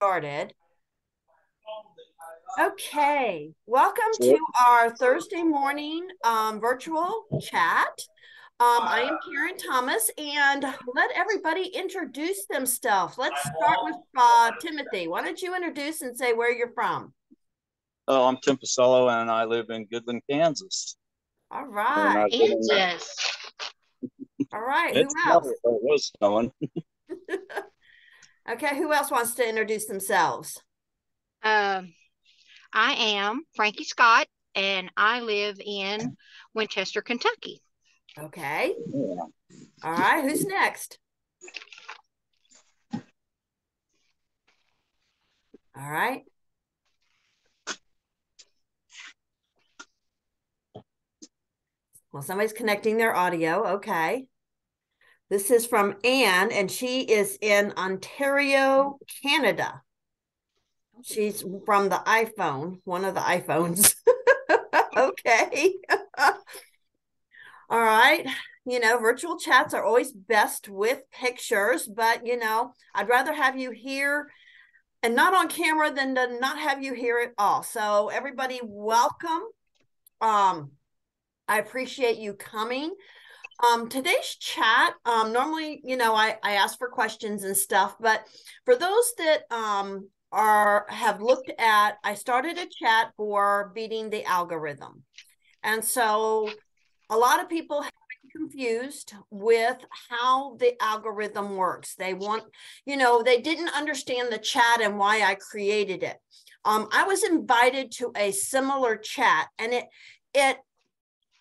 Started. Okay, welcome to our Thursday morning virtual chat. I am Karen Thomas, and let everybody introduce themselves. Let's start with Timothy. Why don't you introduce and say where you're from? Oh, I'm Tim Pacello, and I live in Goodland, Kansas. All And right. I've been in Kansas. All right. Who it's else? snowing, it was snowing. Okay, who else wants to introduce themselves? Um, I am Frankie Scott, and I live in Winchester, Kentucky. Okay. Yeah. All right. Who's next? All right. Well, somebody's connecting their audio. Okay. This is from Anne, and she is in Ontario, Canada. She's from the iPhone, one of the iPhones. Okay. All right. Virtual chats are always best with pictures, but I'd rather have you here and not on camera than to not have you here at all. So everybody, welcome. I appreciate you coming. Today's chat, normally, I ask for questions and stuff, but for those that have looked at, I started a chat for beating the algorithm. And so a lot of people have been confused with how the algorithm works. They they didn't understand the chat and why I created it. I was invited to a similar chat, and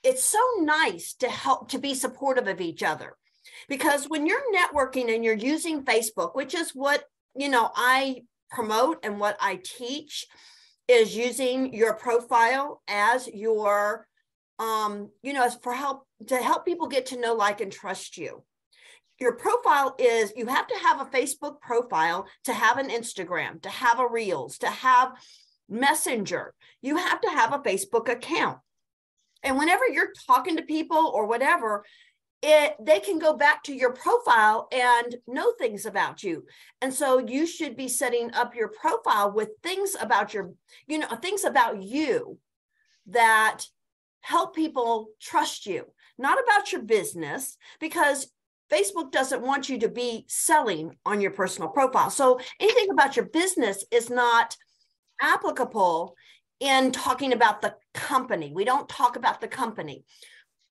it's so nice to be supportive of each other, because when you're networking and you're using Facebook, which is what I promote and what I teach, is using your profile as your as for help people get to know, like, and trust you. Your profile is, you have to have a Facebook profile to have an Instagram, to have a Reels, to have Messenger. You have to have a Facebook account. And whenever you're talking to people or whatever, they can go back to your profile and know things about you. And so you should be setting up your profile with things about things about you that help people trust you, not about your business, because Facebook doesn't want you to be selling on your personal profile. So anything about your business is not applicable in talking about the company. We don't talk about the company.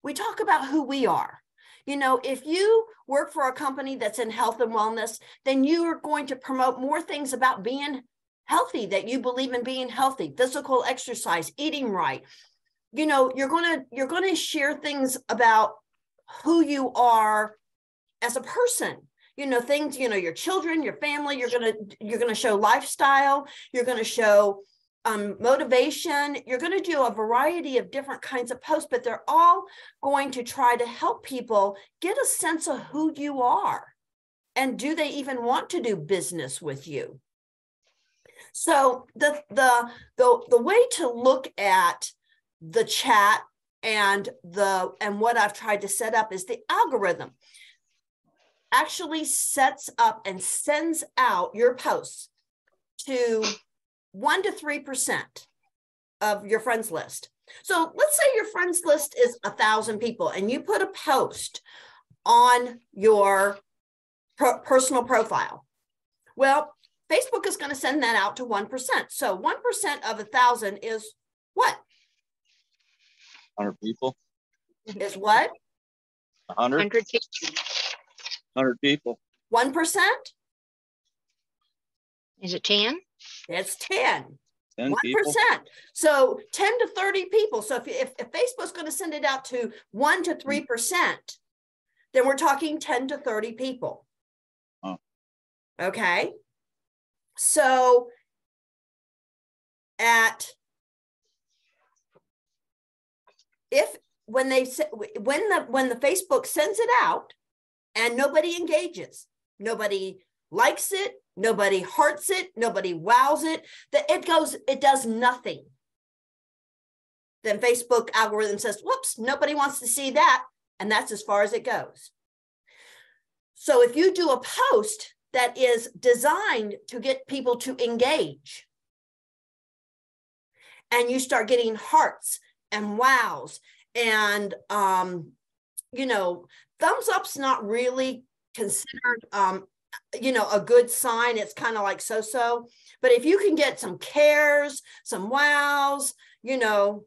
We talk about who we are. If you work for a company that's in health and wellness, then you are going to promote more things about being healthy, that you believe in being healthy, physical exercise, eating right. You're going to share things about who you are as a person. Things, your children, your family, you're going to show lifestyle, you're going to show motivation. You're going to do a variety of different kinds of posts, but they're all going to try to help people get a sense of who you are, and do they even want to do business with you. So the way to look at the chat and what I've tried to set up is the algorithm actually sets up and sends out your posts to 1 to 3% of your friends list. So let's say your friends list is 1,000 people, and you put a post on your personal profile. Well, Facebook is going to send that out to 1%. So 1% of 1,000 is what? 100 people. Is what? 100 people. 1%? Is it 10? It's 10. 10 1%. people. So 10 to 30 people. So if Facebook's going to send it out to 1 to 3%, then we're talking 10 to 30 people. Oh. Okay. So when the Facebook sends it out and nobody engages, nobody likes it, nobody hearts it, nobody wows it, it does nothing. Then Facebook algorithm says, whoops, nobody wants to see that. And that's as far as it goes. So if you do a post that is designed to get people to engage. And you start getting hearts and wows and, you know, thumbs up's not really considered, you know, a good sign. It's kind of like so-so. But if you can get some cares, some wows, you know,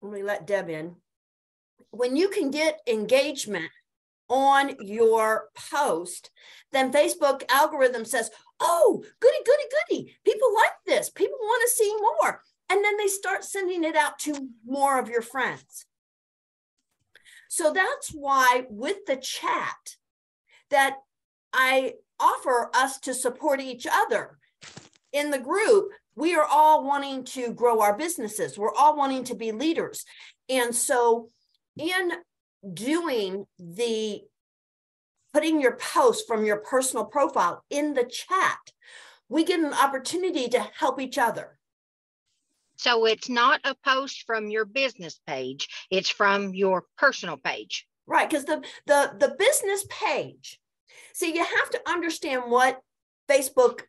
let me let Deb in. When you can get engagement on your post, then Facebook algorithm says, oh, goody, goody, goody. People like this. People want to see more. And then they start sending it out to more of your friends. So that's why with the chat that I offer us to support each other in the group. We are all wanting to grow our businesses. We're all wanting to be leaders. And so in doing the putting your post from your personal profile in the chat, we get an opportunity to help each other. So it's not a post from your business page, it's from your personal page. Right, because the business page, see, you have to understand what Facebook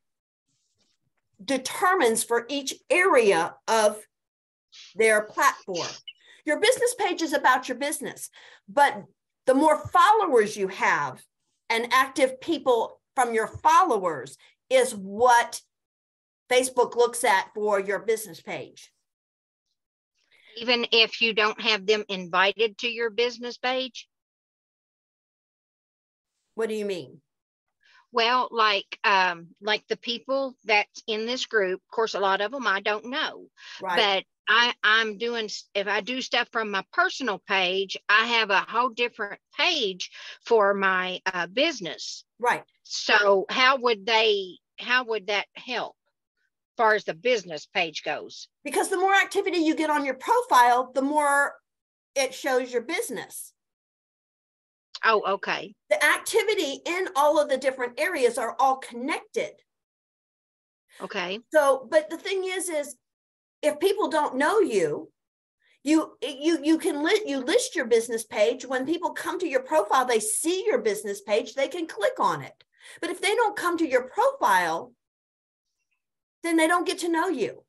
determines for each area of their platform. Your business page is about your business, but the more followers you have and active people from your followers is what Facebook looks at for your business page. Even if you don't have them invited to your business page? What do you mean? Well, like the people that's in this group, of course, a lot of them I don't know, Right. but I'm doing, if I do stuff from my personal page, I have a whole different page for my business. Right. So how would that help as far as the business page goes? Because the more activity you get on your profile, the more it shows your business. Oh, okay. The activity in all of the different areas are all connected. Okay. So, but the thing is if people don't know you, you can list your business page. When people come to your profile, they see your business page, they can click on it. But if they don't come to your profile, then they don't get to know you.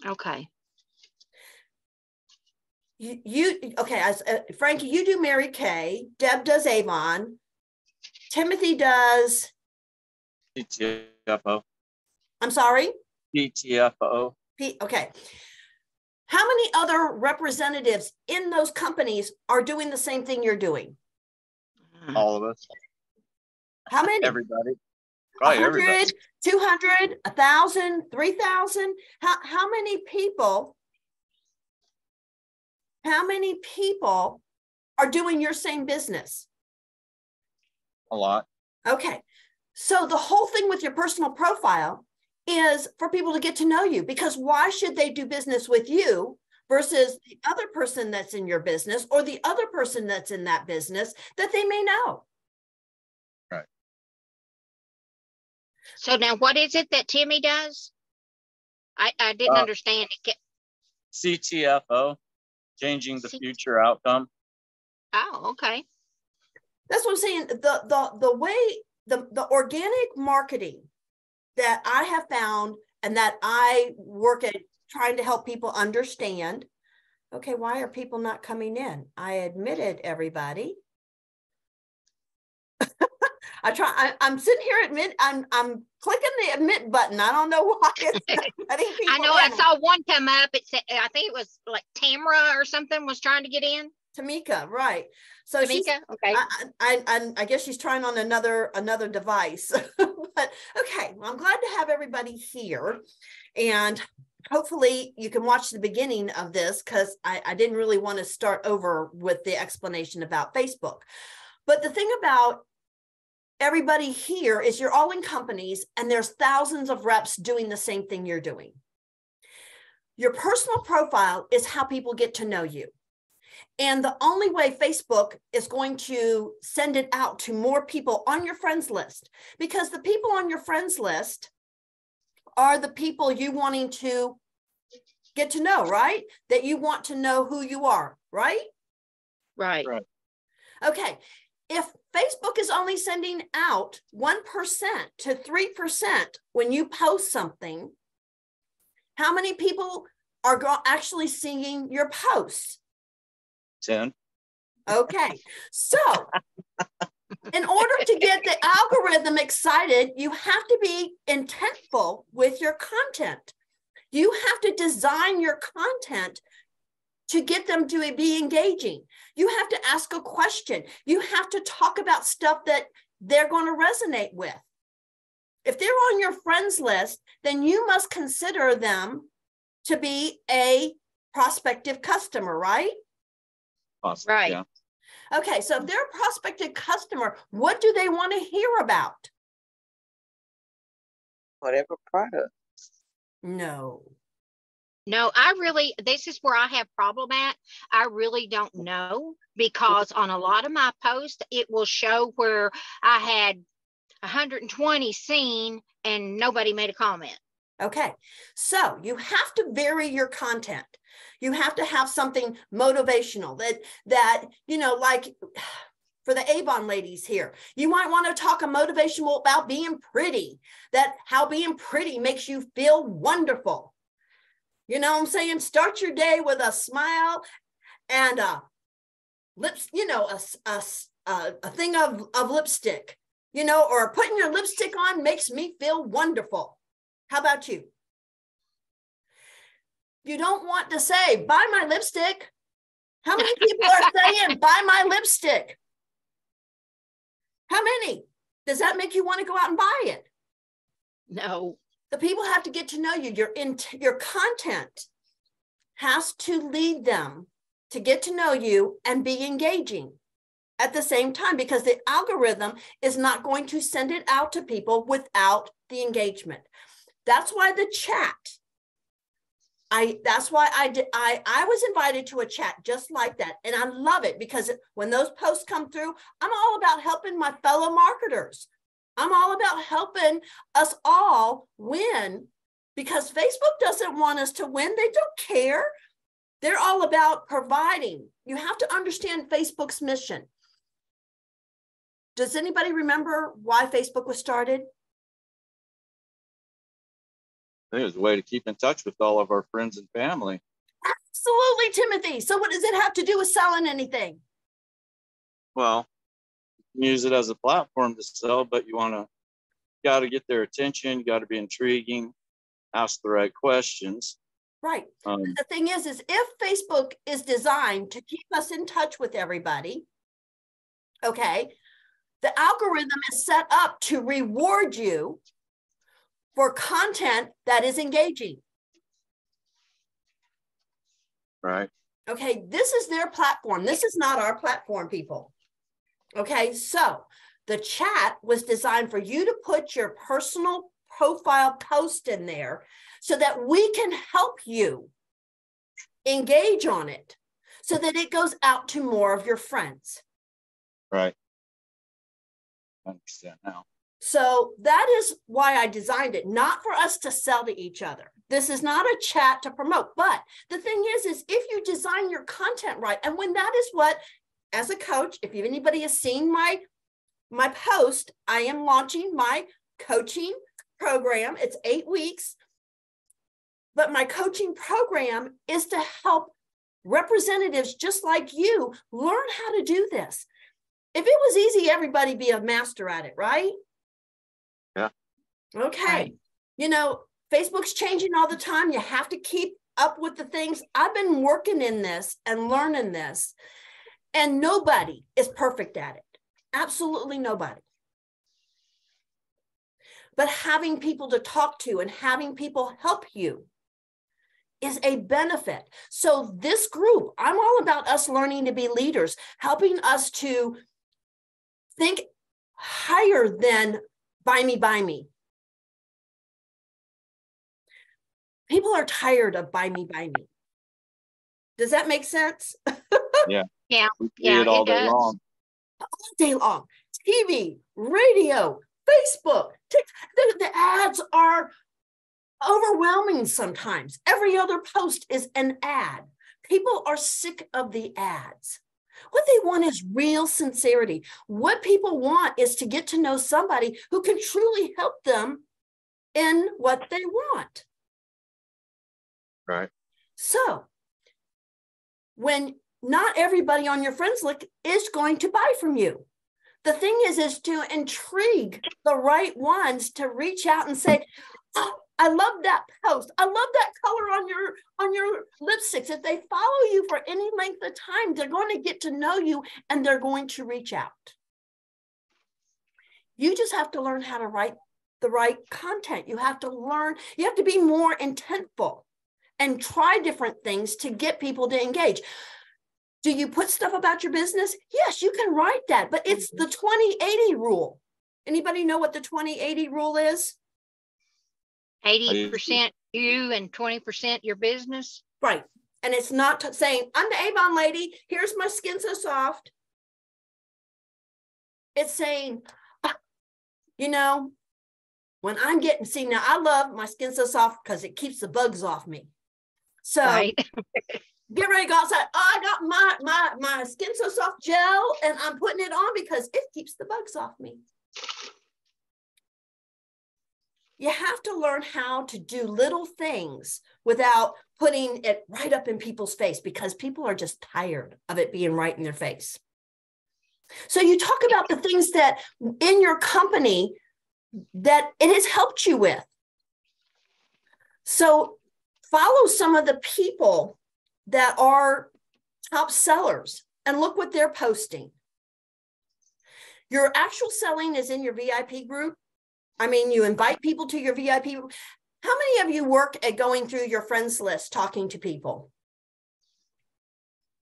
Okay. Okay, as Frankie, you do Mary Kay, Deb does Avon, Timothy does PTFO. I'm sorry? PTFO. Okay. How many other representatives in those companies are doing the same thing you're doing? All of us. How many? Everybody. Probably 100, everybody. 200, 1,000, 3,000? How many people? How many people are doing your same business? A lot. Okay. So the whole thing with your personal profile is for people to get to know you, because why should they do business with you versus the other person that's in your business or the other person that's in that business that they may know? Right. So now what is it that Timmy does? I didn't understand it. CTFO, changing the future outcome. Oh, okay. That's what I'm saying. The way the organic marketing that I have found and that I work at trying to help people understand. Okay, why are people not coming in? I admitted everybody. I'm sitting here I'm clicking the admit button. I don't know why it's not letting people I know in. I saw one come up. It said, I think it was like Tamara or something was trying to get in. Tamika, right. So Tamika, okay. I guess she's trying on another device. But okay, well, I'm glad to have everybody here. And hopefully you can watch the beginning of this, because I didn't really want to start over with the explanation about Facebook. But the thing about everybody here is you're all in companies and there's thousands of reps doing the same thing you're doing. Your personal profile is how people get to know you. And the only way Facebook is going to send it out to more people on your friends list, because the people on your friends list are the people you wanting to get to know, right? That you want to know who you are, right? Right. Okay. If Facebook is only sending out 1% to 3% when you post something. How many people are actually seeing your posts? 10. Okay, so in order to get the algorithm excited, you have to be intentful with your content. You have to design your content to get them to be engaging. You have to ask a question. You have to talk about stuff that they're going to resonate with. If they're on your friends list, then you must consider them to be a prospective customer, right? Awesome. Right. Yeah. Okay, so if they're a prospective customer, what do they want to hear about? Whatever product. No. No, this is where I have problem at. I really don't know, because on a lot of my posts, it will show where I had 120 seen and nobody made a comment. Okay, so you have to vary your content. You have to have something motivational that like for the Avon ladies here, you might want to talk a motivational about being pretty, that how being pretty makes you feel wonderful. You know what I'm saying? Start your day with a smile and lips, a thing of lipstick, or putting your lipstick on makes me feel wonderful. How about you? You don't want to say, buy my lipstick. How many people are saying, buy my lipstick? How many? Does that make you want to go out and buy it? No. The people have to get to know you. Your content has to lead them to get to know you and be engaging at the same time, because the algorithm is not going to send it out to people without the engagement. That's why the chat, I was invited to a chat just like that. And I love it, because when those posts come through, I'm all about helping my fellow marketers. I'm all about helping us all win, because Facebook doesn't want us to win. They don't care. They're all about providing. You have to understand Facebook's mission. Does anybody remember why Facebook was started? I think it was a way to keep in touch with all of our friends and family. Absolutely, Timothy. So what does it have to do with selling anything? Well, you can use it as a platform to sell, but you got to get their attention. You got to be intriguing, ask the right questions. Right. The thing is if Facebook is designed to keep us in touch with everybody, okay, the algorithm is set up to reward you for content that is engaging. Right. Okay, this is their platform. This is not our platform, people. Okay, so the chat was designed for you to put your personal profile post in there so that we can help you engage on it so that it goes out to more of your friends. Right. I understand now. So that is why I designed it, not for us to sell to each other. This is not a chat to promote. But the thing is if you design your content right, and when that is what, as a coach, if anybody has seen my post, I am launching my coaching program. It's 8 weeks. But my coaching program is to help representatives just like you learn how to do this. If it was easy, everybody be a master at it, right? Yeah. Okay. Right. Facebook's changing all the time. You have to keep up with the things. I've been working in this and learning this, and nobody is perfect at it. Absolutely nobody. But having people to talk to and having people help you is a benefit. So this group, I'm all about us learning to be leaders, helping us to think higher than buy me. People are tired of buy me. Does that make sense? Yeah. Yeah. We see it all day long. All day long. TV, radio, Facebook, TikTok. The ads are overwhelming sometimes. Every other post is an ad. People are sick of the ads. What they want is real sincerity. What people want is to get to know somebody who can truly help them in what they want. Right. So when not everybody on your friends list is going to buy from you, the thing is to intrigue the right ones to reach out and say, oh, I love that post. I love that color on your lipsticks. If they follow you for any length of time, they're going to get to know you and they're going to reach out. You just have to learn how to write the right content. You have to be more intentful and try different things to get people to engage. Do you put stuff about your business? Yes, you can write that, but it's the 20-80 rule. Anybody know what the 20-80 rule is? 80% you and 20% your business. Right. And it's not saying, I'm the Avon lady. Here's my Skin So Soft. It's saying, when I'm see, now I love my Skin So Soft because it keeps the bugs off me. So right. Get ready to go outside. Oh, I got my Skin So Soft gel and I'm putting it on because it keeps the bugs off me. You have to learn how to do little things without putting it right up in people's face because people are just tired of it being right in their face. So you talk about the things that in your company that it has helped you with. So follow some of the people that are top sellers and look what they're posting. Your actual selling is in your VIP group. I mean, you invite people to your VIP group. How many of you work at going through your friends list, talking to people?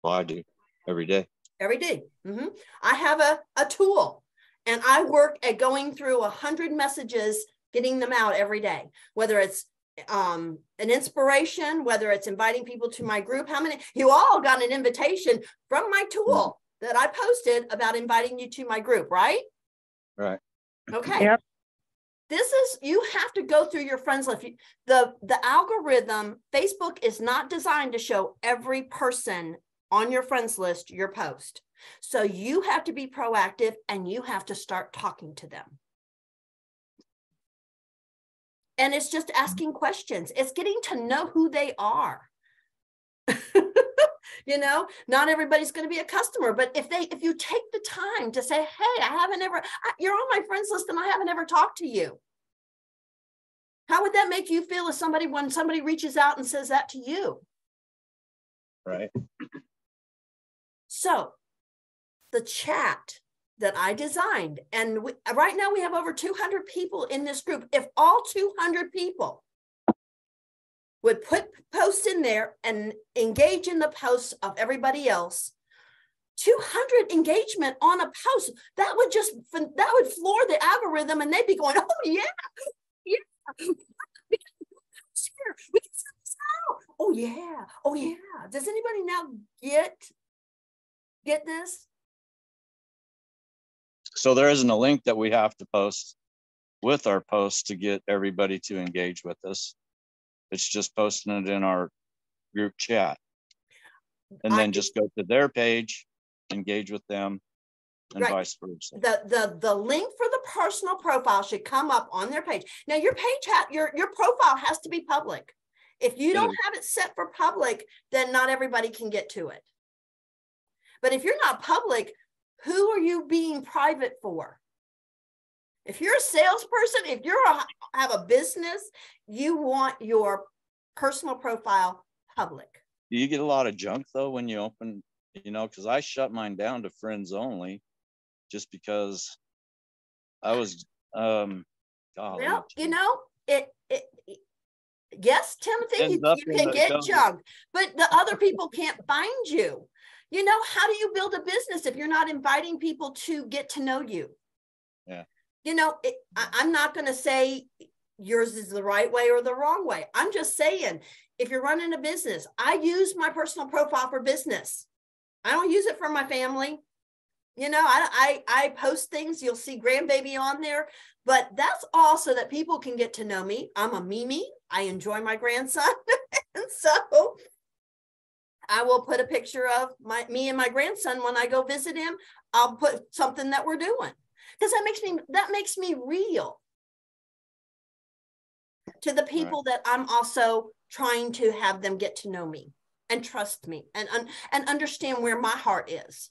Well, I do every day. Every day. Mm-hmm. I have a tool and I work at going through 100 messages, getting them out every day, whether it's an inspiration, whether it's inviting people to my group. How many, you all got an invitation from my tool that I posted about inviting you to my group, right? Right. Okay. Yep. You have to go through your friends list. The algorithm, Facebook is not designed to show every person on your friends list your post. So you have to be proactive and you have to start talking to them. And it's just asking questions. It's getting to know who they are. Not everybody's going to be a customer, but if you take the time to say, hey, you're on my friends list and I haven't ever talked to you. How would that make you feel when somebody reaches out and says that to you? Right. So the chat that I designed, and right now we have over 200 people in this group. If all 200 people would put posts in there and engage in the posts of everybody else, 200 engagement on a post, that would floor the algorithm and they'd be going, oh yeah. We can send this out. Oh yeah. Does anybody now get this? So there isn't a link that we have to post with our posts to get everybody to engage with us. It's just posting it in our group chat. And then just go to their page, engage with them, and right. Vice versa. The link for the personal profile should come up on their page. Now your your profile has to be public. If you don't have it set for public, then not everybody can get to it. But if you're not public, who are you being private for? If you're a salesperson, if you have a business, you want your personal profile public. Do you get a lot of junk though when you open, because I shut mine down to friends only just because I was, well, yes, Timothy, you can get junk, but the other people can't find you. How do you build a business if you're not inviting people to get to know you? Yeah. I'm not going to say yours is the right way or the wrong way. I'm just saying, if you're running a business, I use my personal profile for business. I don't use it for my family. I post things, you'll see grandbaby on there, but that's also that people can get to know me. I'm a Mimi. I enjoy my grandson. And so I will put a picture of me and my grandson when I go visit him. I'll put something that we're doing, because that makes me real to the people that I'm also trying to have them get to know me and trust me and understand where my heart is,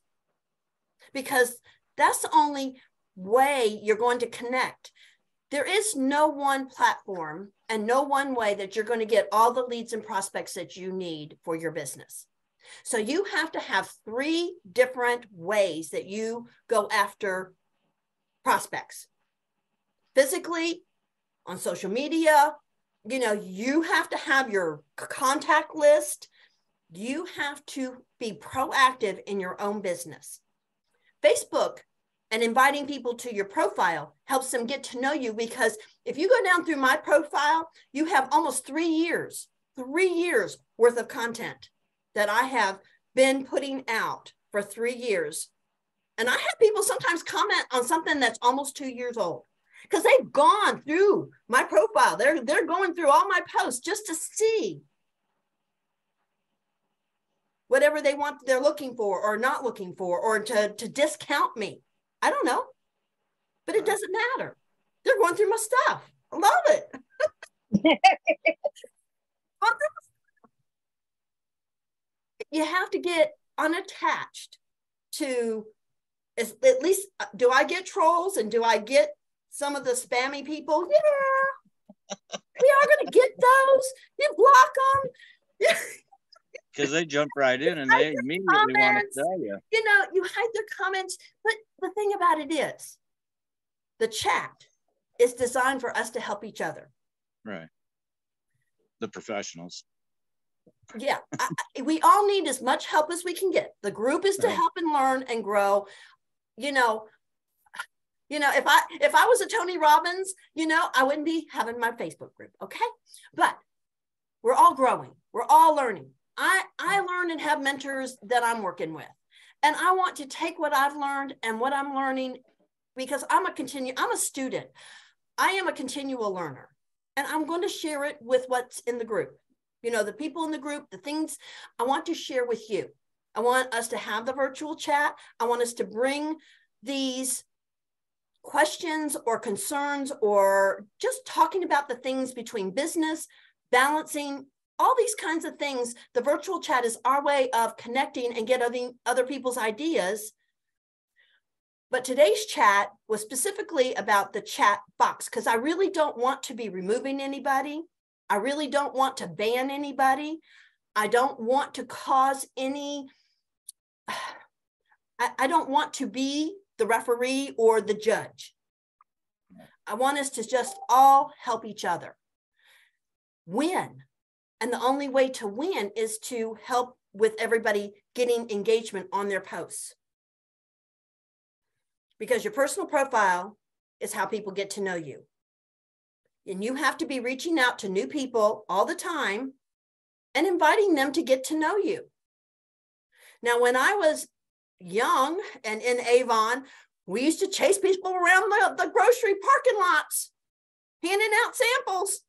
because that's the only way you're going to connect. There is no one platform and no one way that you're going to get all the leads and prospects that you need for your business. So you have to have 3 different ways that you go after prospects. Physically, on social media, you have to have your contact list. You have to be proactive in your own business. Facebook and inviting people to your profile helps them get to know you, because if you go down through my profile, you have almost 3 years worth of content that I have been putting out for 3 years. And I have people sometimes comment on something that's almost 2 years old, because they've gone through my profile. They're going through all my posts just to see whatever they're looking for or not looking for, or to discount me. I don't know, but it doesn't matter. They're going through my stuff. I love it. You have to get unattached to, at least, do I get trolls and do I get some of the spammy people? Yeah, we are going to get those. You block them. Because they jump right in and they immediately want to tell you. You hide their comments. But the thing about it is, the chat is designed for us to help each other. Right. The professionals. Yeah. We all need as much help as we can get. The group is to help and learn and grow. If I was a Tony Robbins, I wouldn't be having my Facebook group. Okay. But we're all growing. We're all learning. I learn and have mentors that I'm working with. And I want to take what I've learned and what I'm learning, because I'm a student. I am a continual learner, and I'm going to share it with what's in the group. The people in the group, the things I want to share with you. I want us to have the virtual chat. I want us to bring these questions or concerns, or just talking about the things between business, balancing, all these kinds of things. The virtual chat is our way of connecting and getting other people's ideas. But today's chat was specifically about the chat box, because I really don't want to be removing anybody. I really don't want to ban anybody. I don't want to cause any, I don't want to be the referee or the judge. I want us to just all help each other win. And the only way to win is to help with everybody getting engagement on their posts. Because your personal profile is how people get to know you. And you have to be reaching out to new people all the time and inviting them to get to know you. Now, when I was young and in Avon, we used to chase people around the grocery parking lots, handing out samples.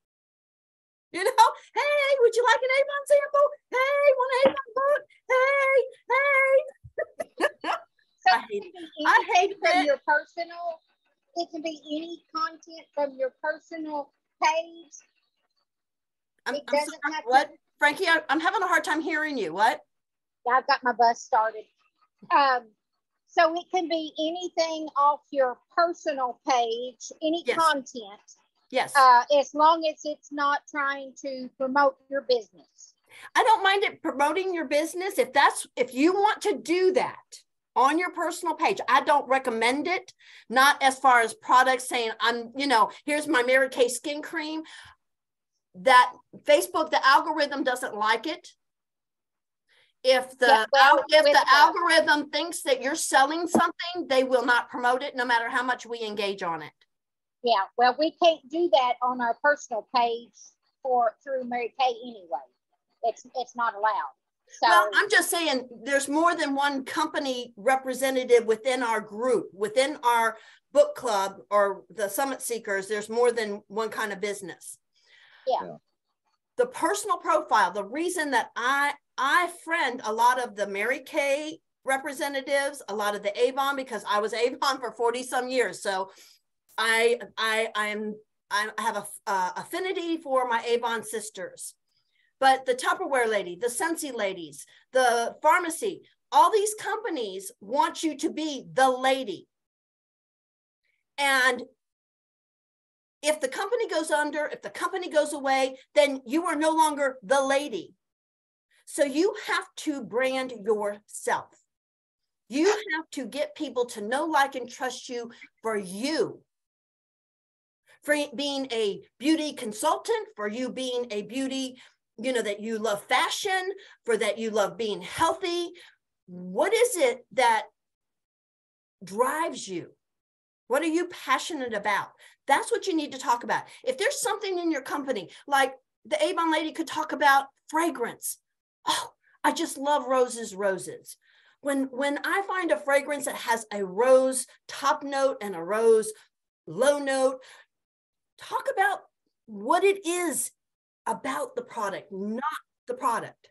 Hey, would you like an Avon sample? Hey, want an Avon book? Hey. So I hate from it. your personal. It can be any content from your personal page. I'm sorry, what? Frankie, I'm having a hard time hearing you. What? I've got my bus started. So it can be anything off your personal page, any content. Yes. As long as it's not trying to promote your business. I don't mind it promoting your business. If you want to do that on your personal page, I don't recommend it. Not as far as products saying, here's my Mary Kay skin cream. That Facebook, the algorithm doesn't like it. If the algorithm thinks that you're selling something, they will not promote it, no matter how much we engage on it. Yeah, well, we can't do that on our personal page through Mary Kay anyway. It's not allowed. So, well, I'm just saying there's more than one company representative within our group, within our book club or the Summit Seekers. There's more than one kind of business. Yeah. The personal profile, the reason that I I friend a lot of the Mary Kay representatives, a lot of the Avon, because I was Avon for 40 some years. So I have a affinity for my Avon sisters. But the Tupperware lady, the Scentsy ladies, the pharmacy, all these companies want you to be the lady. And if the company goes under, if the company goes away, then you are no longer the lady. So you have to brand yourself. You have to get people to know, like, and trust you for you. For being a beauty consultant, for you being a beauty, that you love fashion, for that you love being healthy. What is it that drives you? What are you passionate about? That's what you need to talk about. If there's something in your company, like the Avon lady could talk about fragrance. Oh, I just love roses. When I find a fragrance that has a rose top note and a rose low note, talk about what it is about the product, not the product.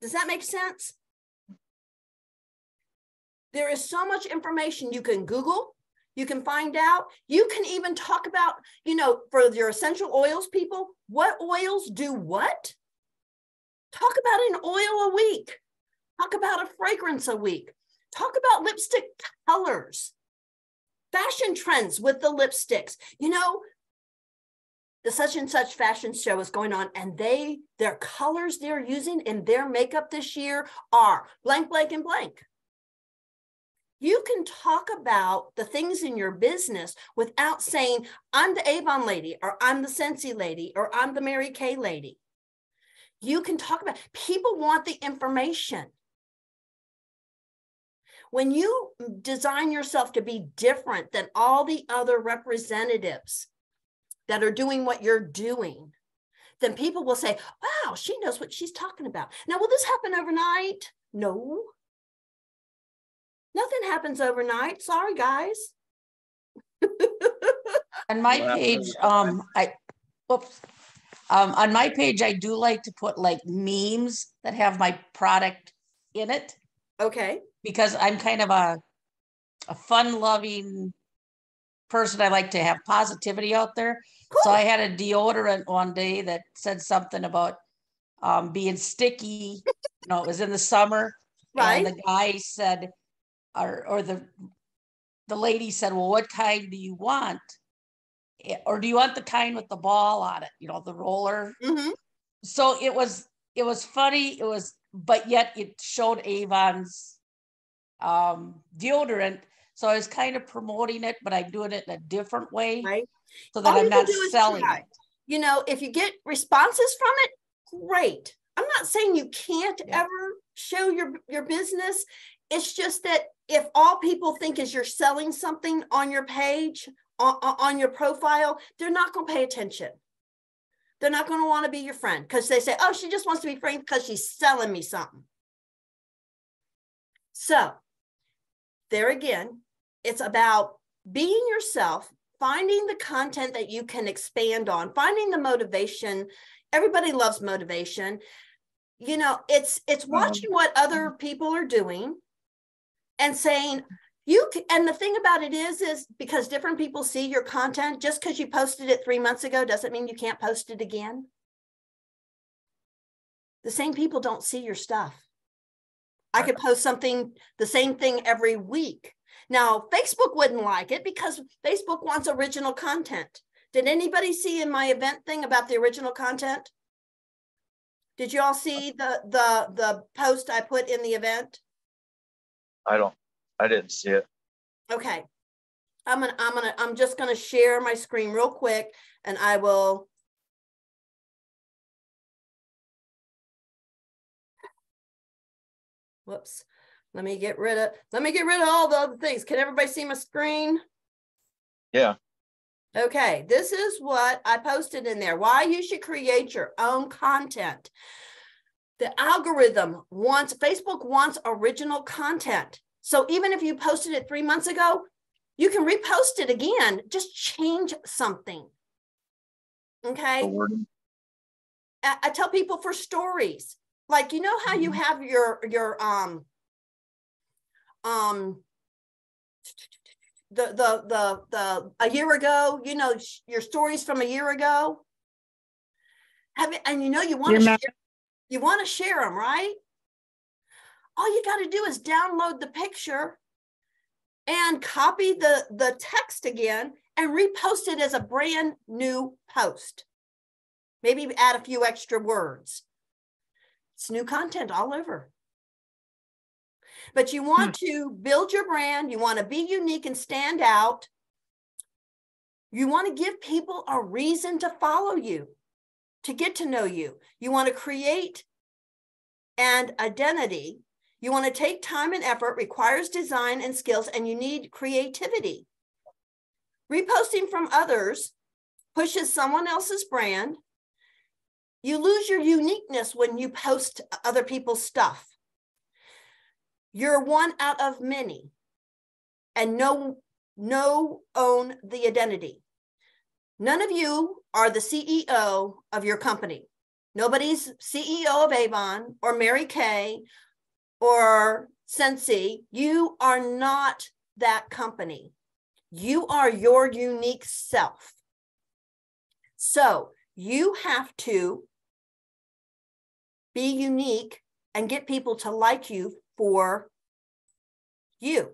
Does that make sense? There is so much information you can Google, you can find out. You can even talk about, for your essential oils people, what oils do what? Talk about an oil a week. Talk about a fragrance a week. Talk about lipstick colors, fashion trends with the lipsticks. The such and such fashion show is going on, and their colors they're using in their makeup this year are blank, blank, and blank. You can talk about the things in your business without saying, I'm the Avon lady, or I'm the Scentsy lady, or I'm the Mary Kay lady. You can talk about, people want the information. When you design yourself to be different than all the other representatives that are doing what you're doing, then people will say, wow, she knows what she's talking about. Now, will this happen overnight? No. Nothing happens overnight. Sorry, guys. On my page, on my page, I do like to put like memes that have my product in it. Okay. Because I'm kind of a fun-loving person. I like to have positivity out there. Cool. So I had a deodorant one day that said something about being sticky. It was in the summer. Right. And the guy said, or the lady said, well, what kind do you want? Or do you want the kind with the ball on it? The roller. Mm-hmm. So it was funny. But yet it showed Avon's deodorant. So I was kind of promoting it, but I'm doing it in a different way. Right. So that I'm not selling it. If you get responses from it, great. I'm not saying you can't ever show your business. It's just that if all people think is you're selling something on your page, on your profile, they're not going to pay attention. They're not going to want to be your friend because they say, oh, she just wants to be friends because she's selling me something. So there again, it's about being yourself, finding the content that you can expand on, finding the motivation. Everybody loves motivation. It's watching what other people are doing and saying, and the thing about it is because different people see your content, just because you posted it 3 months ago doesn't mean you can't post it again. The same people don't see your stuff. I could post the same thing every week. Now, Facebook wouldn't like it because Facebook wants original content. Did anybody see in my event thing about the original content? Did you all see the post I put in the event? I didn't see it. Okay. I'm just gonna share my screen real quick and I will. Whoops. Let me get rid of all the other things. Can everybody see my screen? Yeah. Okay, this is what I posted in there. Why you should create your own content. The algorithm Facebook wants original content. So even if you posted it 3 months ago, you can repost it again. Just change something. Okay. I tell people for stories, like, you know how you have your the a year ago, you know, your stories from a year ago. And you know, you want to share them, right? All you got to do is download the picture and copy the text again and repost it as a brand new post. Maybe add a few extra words. It's new content all over. But you want to build your brand. You want to be unique and stand out. You want to give people a reason to follow you, to get to know you. You want to create an identity. You want to take time and effort, requires design and skills, and you need creativity. Reposting from others pushes someone else's brand. You lose your uniqueness when you post other people's stuff. You're one out of many, and no own the identity. None of you are the CEO of your company. Nobody's CEO of Avon or Mary Kay or Scentsy. You are not that company. You are your unique self. So you have to be unique and get people to like you for you.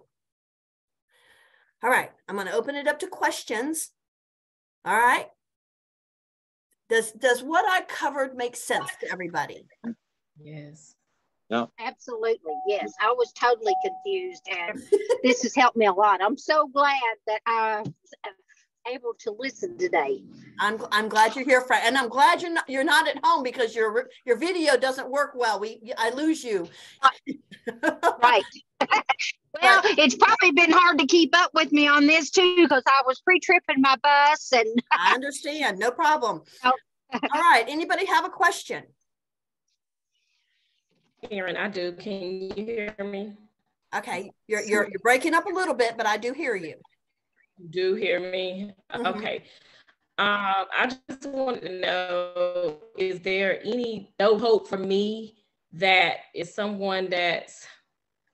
All right, I'm going to open it up to questions. All right. Does what I covered make sense to everybody? Yes. Yeah. Absolutely. Yes. I was totally confused, and this has helped me a lot. I'm so glad that I was able to listen today. I'm glad you're here, Fred, and I'm glad you're not at home because your video doesn't work well. I lose you. Right. Well, it's probably been hard to keep up with me on this too, because I was pre-tripping my bus, and I understand. No problem. Oh. All right. Anybody have a question? Karen, I do. Can you hear me? Okay. You're breaking up a little bit, but I do hear you. You do hear me? Mm-hmm. Okay. I just wanted to know, is there no hope for me that is someone that's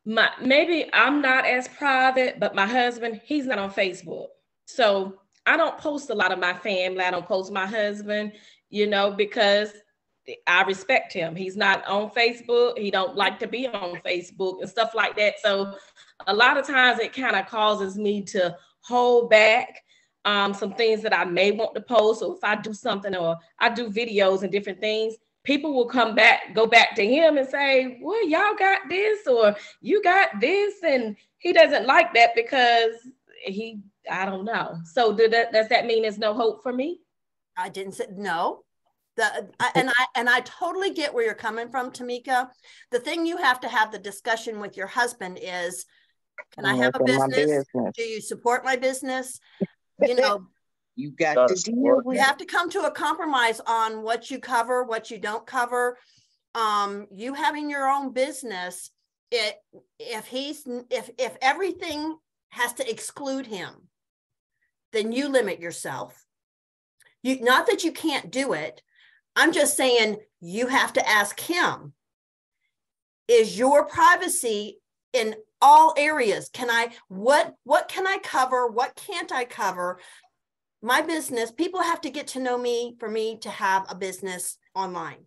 maybe I'm not as private, but my husband, he's not on Facebook. So I don't post a lot of my family. I don't post my husband, because I respect him. He's not on Facebook. He don't like to be on Facebook and stuff like that. So a lot of times it kind of causes me to hold back some things that I may want to post. Or if I do something, or I do videos and different things, people will go back to him and say, well, y'all got this, or you got this. And he doesn't like that because I don't know. So does that mean there's no hope for me? I didn't say no. I totally get where you're coming from, Tamika. The thing you have to have the discussion with your husband is, can I have a business? Do you support my business? You got to deal with. You have to come to a compromise on what you cover, what you don't cover. You having your own business, if everything has to exclude him, then you limit yourself. Not that you can't do it. I'm just saying you have to ask him, is your privacy in all areas? What can I cover? What can't I cover? My business, people have to get to know me for me to have a business online.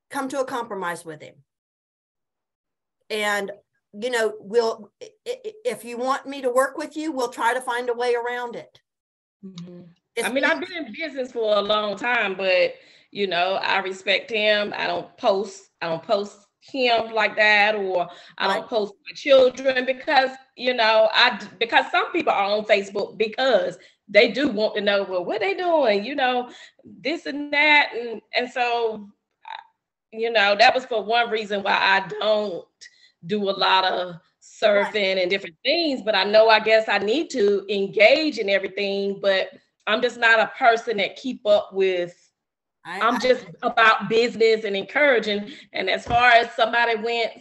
Come to a compromise with him. And, if you want me to work with you, we'll try to find a way around it. Mm-hmm. I've been in business for a long time, but, I respect him. I don't post him like that, or I don't post my children because, because some people are on Facebook because they do want to know, well, what they doing, this and that. And so, that was for one reason why I don't do a lot of surfing and different things, but I guess I need to engage in everything, but I'm just not a person that keep up with. I'm just about business and encouraging. And as far as somebody went,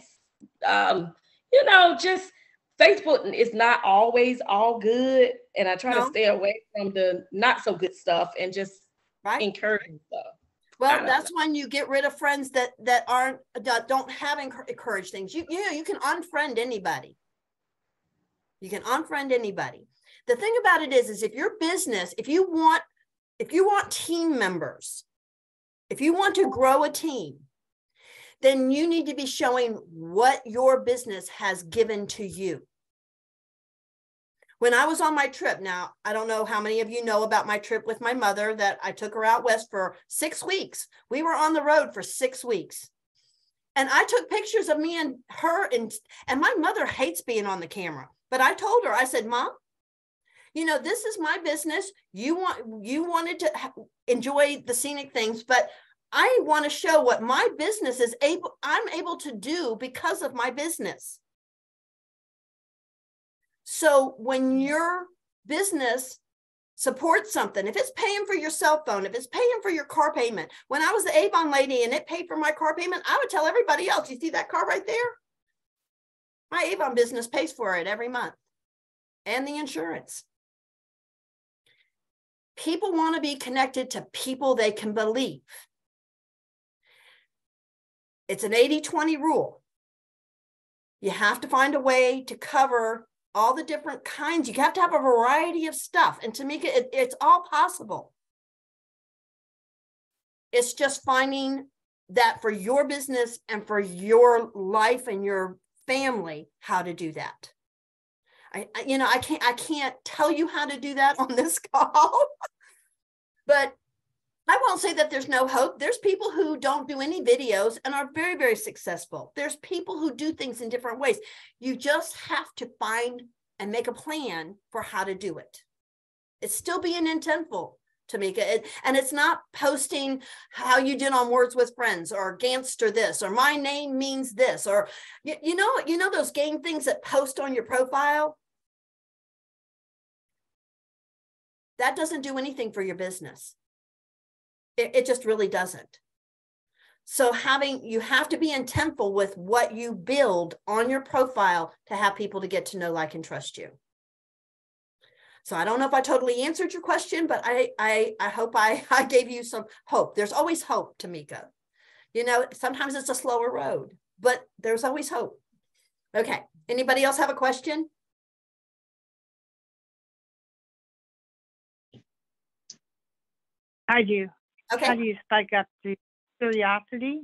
just Facebook is not always all good. And I try to stay away from the not so good stuff and just encouraging stuff. Well, that's when you get rid of friends that don't have encourage things. You know, you can unfriend anybody. You can unfriend anybody. The thing about it is if your business, if you want team members, if you want to grow a team, then you need to be showing what your business has given to you. When I was on my trip, now, I don't know how many of you know about my trip with my mother that I took her out west for 6 weeks. We were on the road for 6 weeks. And I took pictures of me and her, and my mother hates being on the camera. But I told her, I said, Mom, you know, this is my business. You wanted to enjoy the scenic things, but I want to show what my business I'm able to do because of my business. So when your business supports something, if it's paying for your cell phone, if it's paying for your car payment, when I was the Avon lady and it paid for my car payment, I would tell everybody else, you see that car right there? My Avon business pays for it every month, and the insurance. People want to be connected to people they can believe. It's an 80-20 rule. You have to find a way to cover all the different kinds. You have to have a variety of stuff. And Tamika, it's all possible. It's just finding that for your business and for your life and your family, how to do that. I can't tell you how to do that on this call, but I won't say that there's no hope. There's people who don't do any videos and are very, very successful. There's people who do things in different ways. You just have to find and make a plan for how to do it. It's still being intentful, Tamika. And it's not posting how you did on Words with Friends or Gangster this, or my name means this, or you know those game things that post on your profile? That doesn't do anything for your business. It just really doesn't. So you have to be intentful with what you build on your profile to have people to get to know, like, and trust you. So I don't know if I totally answered your question, but I hope I gave you some hope. There's always hope, Tamika. You know, sometimes it's a slower road, but there's always hope. Okay. Anybody else have a question? I do. Okay. How do you spike up the curiosity?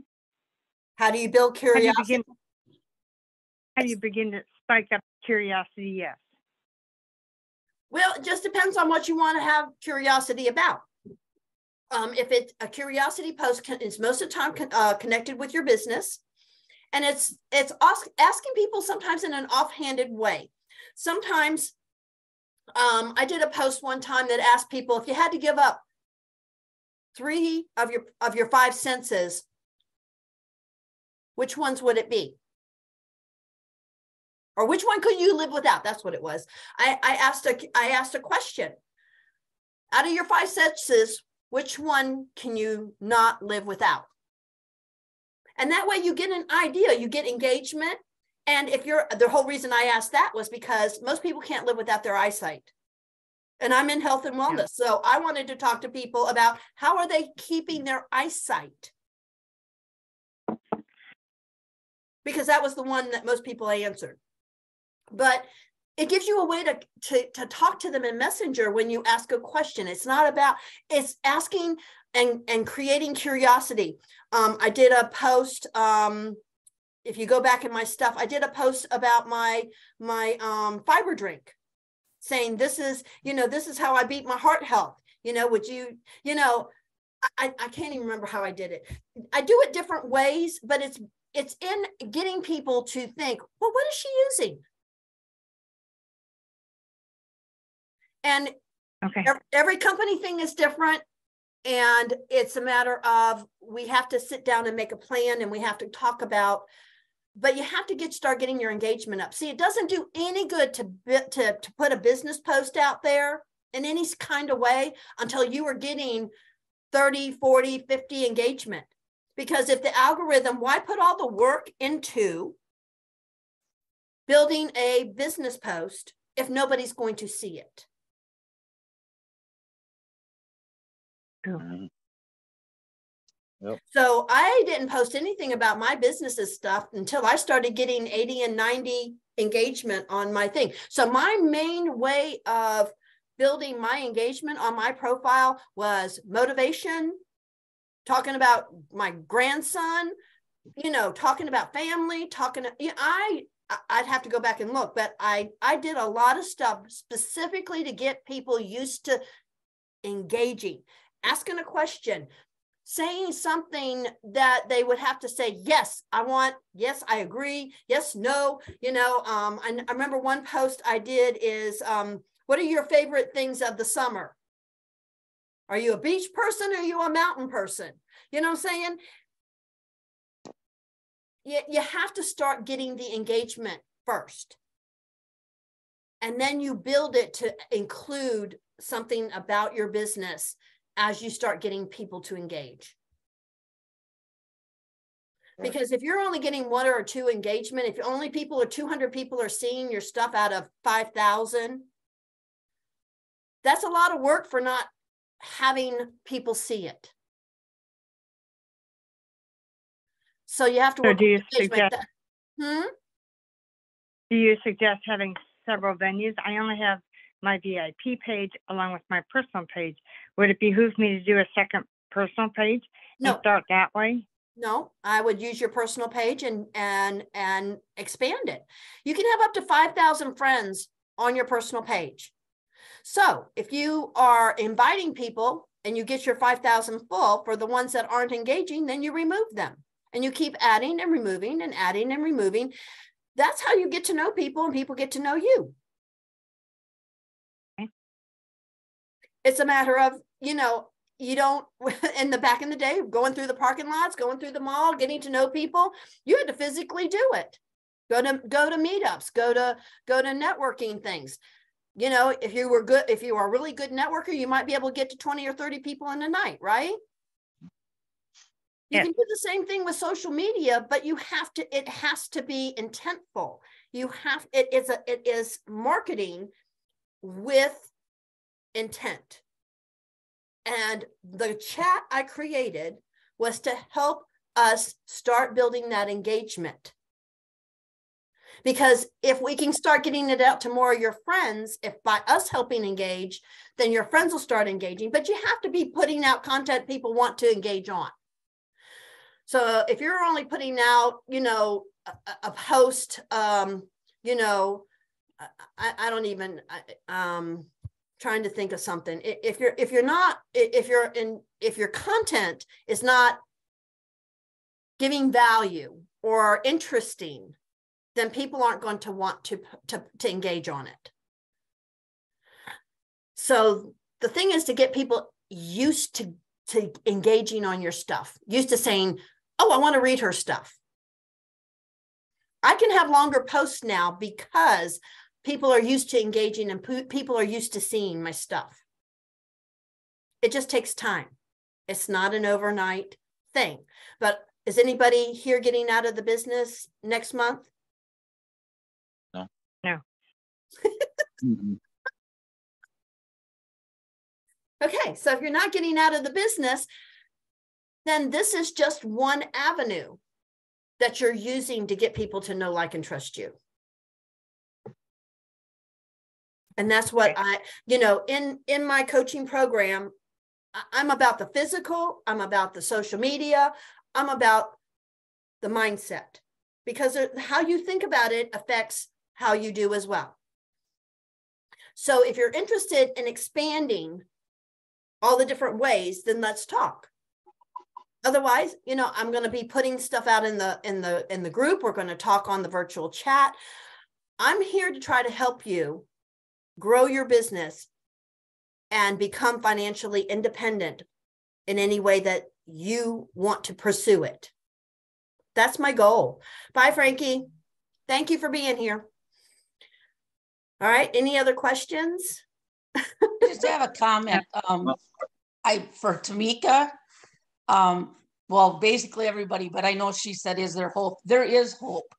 How do you build curiosity? How do you begin to spike up curiosity? Yes. Well, it just depends on what you want to have curiosity about. If it's a curiosity post, it's most of the time connected with your business. And it's asking people sometimes in an offhanded way. Sometimes I did a post one time that asked people, if you had to give up 3 of your 5 senses, which ones would it be? Or which one could you live without? That's what it was. I asked a question. Out of your 5 senses, which one can you not live without? And that way you get an idea, you get engagement. And the whole reason I asked that was because most people can't live without their eyesight. And I'm in health and wellness. Yeah. So I wanted to talk to people about how are they keeping their eyesight? Because that was the one that most people answered. But it gives you a way to talk to them in Messenger when you ask a question. It's not about, it's asking and creating curiosity. I did a post, if you go back in my stuff, I did a post about my fiber drink, saying this is how I beat my heart health. Would you, I can't even remember how I did it. I do it different ways, but it's in getting people to think, well, what is she using? And okay, every company thing is different. And it's a matter of, we have to sit down and make a plan, and we have to talk about, but you have to start getting your engagement up. See, it doesn't do any good to put a business post out there in any kind of way until you are getting 30, 40, 50 engagement. Because if the algorithm, why put all the work into building a business post if nobody's going to see it? Yep. So I didn't post anything about my business's stuff until I started getting 80 and 90 engagement on my thing. So my main way of building my engagement on my profile was motivation, talking about my grandson, you know, talking about family, talking, you know, I'd have to go back and look, but I did a lot of stuff specifically to get people used to engaging, asking a question, saying something that they would have to say, yes, I want, yes, I agree, yes, no, you know. I remember one post I did is, what are your favorite things of the summer? Are you a beach person or are you a mountain person? You know what I'm saying? You have to start getting the engagement first. And then you build it to include something about your business as you start getting people to engage. Because if you're only getting 1 or 2 engagement, if only 200 people are seeing your stuff out of 5,000, that's a lot of work for not having people see it. So you have to work. So do you suggest having several venues? I only have my VIP page along with my personal page. Would it behoove me to do a second personal page and start that way? No, I would use your personal page and expand it. You can have up to 5,000 friends on your personal page. So if you are inviting people and you get your 5,000 full, for the ones that aren't engaging, then you remove them and you keep adding and removing and adding and removing. That's how you get to know people and people get to know you. Okay. It's a matter of, you know, you don't, in the day, going through the parking lots, going through the mall, getting to know people, you had to physically do it. Go to meetups, go to networking things. You know, if you are a really good networker, you might be able to get to 20 or 30 people in a night, right? You can do the same thing with social media, but it has to be intentful. It is marketing with intent. And the chat I created was to help us start building that engagement. Because if we can start getting it out to more of your friends, if by us helping engage, then your friends will start engaging. But you have to be putting out content people want to engage on. So if you're only putting out, you know, a post, you know, I don't even, trying to think of something. If your content is not giving value or interesting, then people aren't going to want to engage on it. So the thing is to get people used to engaging on your stuff, used to saying, oh, I want to read her stuff. I can have longer posts now because people are used to engaging and people are used to seeing my stuff. It just takes time. It's not an overnight thing. But is anybody here getting out of the business next month? No. No. Okay, so if you're not getting out of the business, then this is just one avenue that you're using to get people to know, like, and trust you. And that's what you know, in my coaching program, I'm about the physical, I'm about the social media, I'm about the mindset, because how you think about it affects how you do as well. So if you're interested in expanding all the different ways, then let's talk. Otherwise, you know, I'm going to be putting stuff out in the group. We're going to talk on the virtual chat. I'm here to try to help you grow your business and become financially independent in any way that you want to pursue it. That's my goal. Bye, Frankie. Thank you for being here. All right. Any other questions? I just have a comment. For Tamika, well, basically everybody, but I know she said, is there hope? There is hope.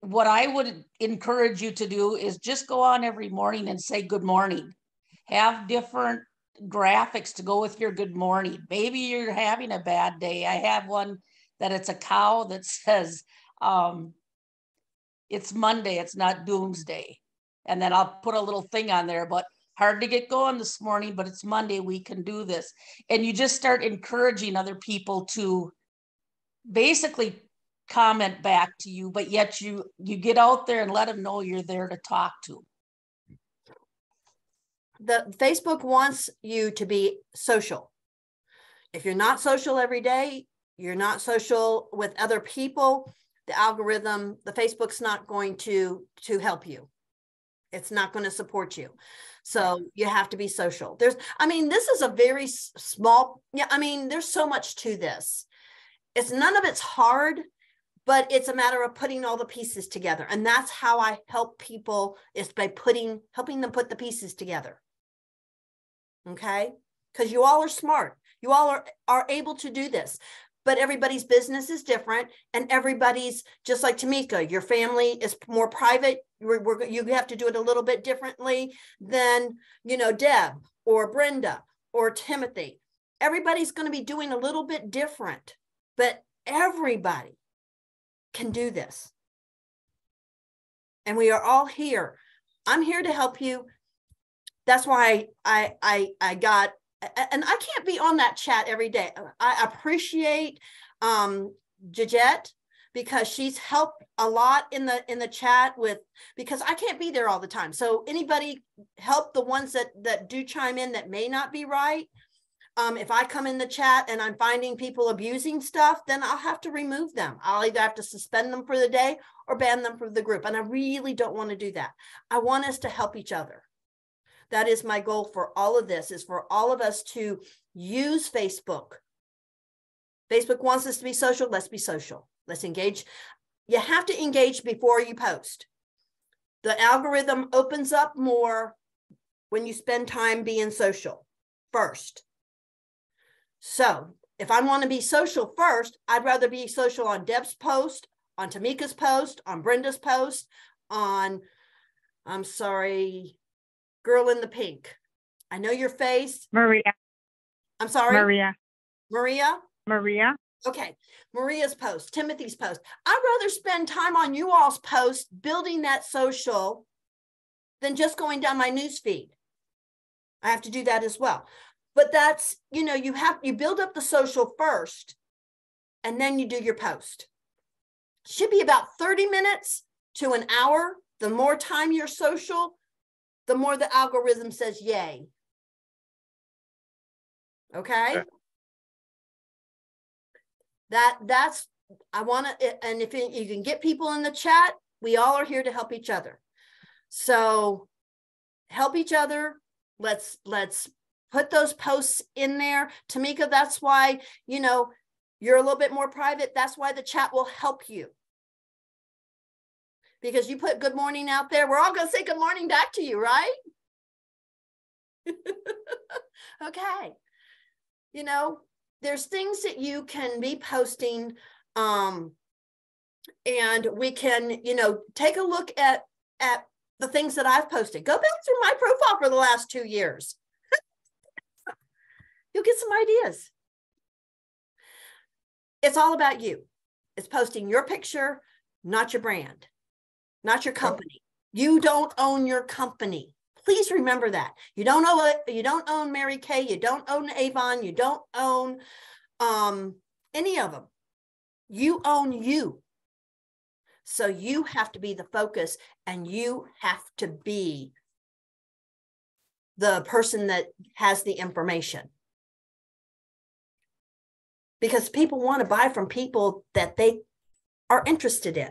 What I would encourage you to do is just go on every morning and say good morning. Have different graphics to go with your good morning. Maybe you're having a bad day. I have one that it's a cow that says, it's Monday, it's not doomsday. And then I'll put a little thing on there, but hard to get going this morning, but it's Monday, we can do this. And you just start encouraging other people to basically comment back to you, but yet you get out there and let them know you're there to talk to. The Facebook wants you to be social. If you're not social every day, you're not social with other people, the algorithm, the Facebook's not going to help you. It's not going to support you. So you have to be social. This is a very small, there's so much to this. None of it's hard, but it's a matter of putting all the pieces together. And that's how I help people, is by helping them put the pieces together. Okay? Because you all are smart. You all are able to do this. But everybody's business is different, and everybody's, just like Tamika, your family is more private. You have to do it a little bit differently than, Deb or Brenda or Timothy. Everybody's going to be doing a little bit different, but everybody can do this. And we are all here. I'm here to help you. That's why I got, and I can't be on that chat every day. I appreciate Jajette, because she's helped a lot in the chat because I can't be there all the time. So anybody help the ones that do chime in that may not be right. If I come in the chat and I'm finding people abusing stuff, then I'll have to remove them. I'll either have to suspend them for the day or ban them from the group. And I really don't want to do that. I want us to help each other. That is my goal for all of this, is for all of us to use Facebook. Facebook wants us to be social. Let's be social. Let's engage. You have to engage before you post. The algorithm opens up more when you spend time being social first. So if I want to be social first, I'd rather be social on Deb's post, on Tamika's post, on Brenda's post, on, I'm sorry, girl in the pink. I know your face. Maria. I'm sorry. Maria. Okay. Maria's post, Timothy's post. I'd rather spend time on you all's post building that social than just going down my news feed. I have to do that as well. But that's, you build up the social first and then you do your post. Should be about 30 minutes to an hour. The more time you're social, the more the algorithm says yay. Okay? That's, I want to, and if you can get people in the chat, we all are here to help each other. So help each other. Let's put those posts in there. Tamika, that's why, you're a little bit more private. That's why the chat will help you. Because you put good morning out there. We're all going to say good morning back to you, right? Okay. There's things that you can be posting, and we can, take a look at the things that I've posted. Go back through my profile for the last 2 years. You'll get some ideas. It's all about you. It's posting your picture, not your brand, not your company. You don't own your company. Please remember that. You don't own it. You don't own Mary Kay. You don't own Avon. You don't own any of them. You own you. So you have to be the focus, and you have to be the person that has the information. Because people want to buy from people that they are interested in.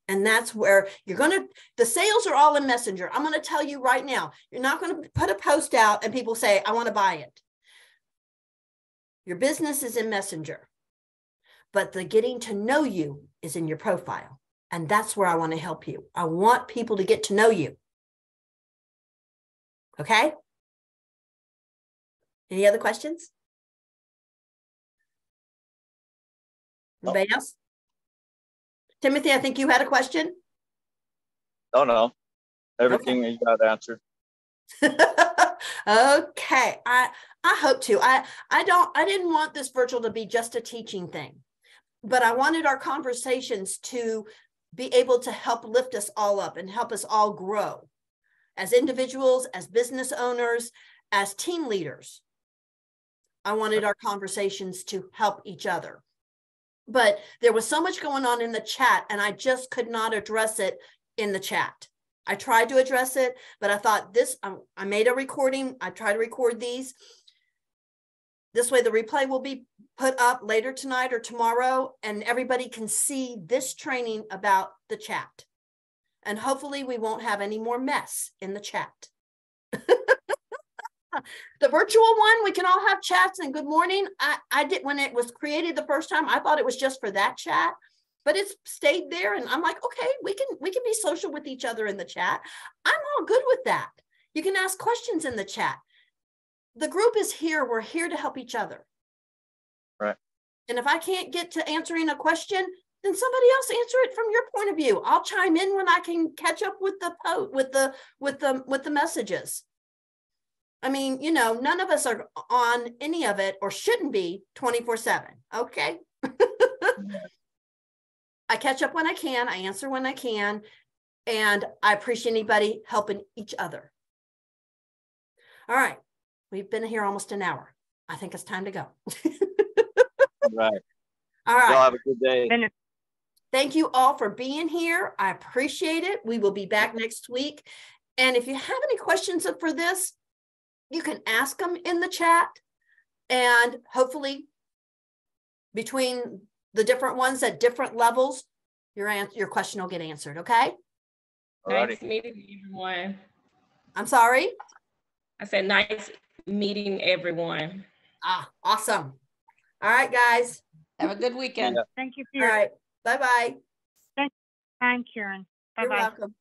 And that's where the sales are all in Messenger. I'm going to tell you right now, you're not going to put a post out and people say, I want to buy it. Your business is in Messenger, but the getting to know you is in your profile. And that's where I want to help you. I want people to get to know you. Okay? Any other questions? Anybody else? Timothy, I think you had a question. Oh, no. Everything you got answered. Okay. I hope to. I didn't want this virtual to be just a teaching thing, but I wanted our conversations to be able to help lift us all up and help us all grow as individuals, as business owners, as team leaders. I wanted our conversations to help each other. But there was so much going on in the chat, and I just could not address it in the chat. I tried to address it, but I thought I made a recording. I try to record these. This way the replay will be put up later tonight or tomorrow, and everybody can see this training about the chat. And hopefully we won't have any more mess in the chat. The virtual one, we can all have chats and good morning. I did, when it was created the first time, I thought it was just for that chat, but it's stayed there. And I'm like, okay, we can be social with each other in the chat. I'm all good with that. You can ask questions in the chat. The group is here. We're here to help each other. Right. And if I can't get to answering a question, then somebody else answer it from your point of view. I'll chime in when I can catch up with the post, with the messages. I mean, you know, none of us are on any of it or shouldn't be 24/7. Okay. I catch up when I can. I answer when I can. And I appreciate anybody helping each other. All right. We've been here almost an hour. I think it's time to go. Right. All right. Y'all have a good day. Thank you all for being here. I appreciate it. We will be back next week. And if you have any questions for this, you can ask them in the chat, and hopefully between the different ones at different levels, your question will get answered. Okay. Nice meeting everyone. I'm sorry. I said nice meeting everyone. Awesome. All right, guys. Have a good weekend. Yeah. Thank you for All your right. Bye-bye. time, Karen. Bye-bye. You're welcome.